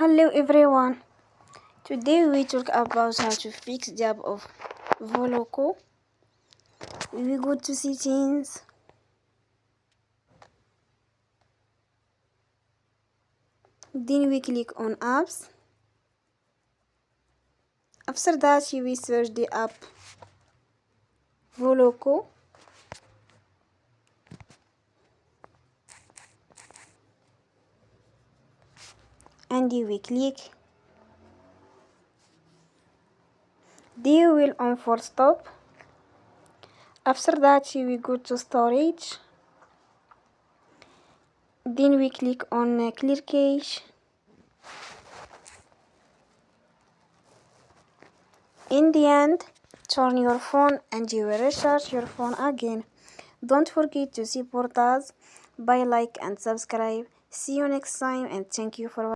Hello everyone. Today we talk about how to fix the app of Voloco. We go to settings. Then we click on apps. After that we search the app Voloco. And we click. Then we will on for stop. After that we go to storage. Then we click on clear cache. In the end, turn your phone and you will recharge your phone again. Don't forget to support us by like and subscribe. See you next time and thank you for watching.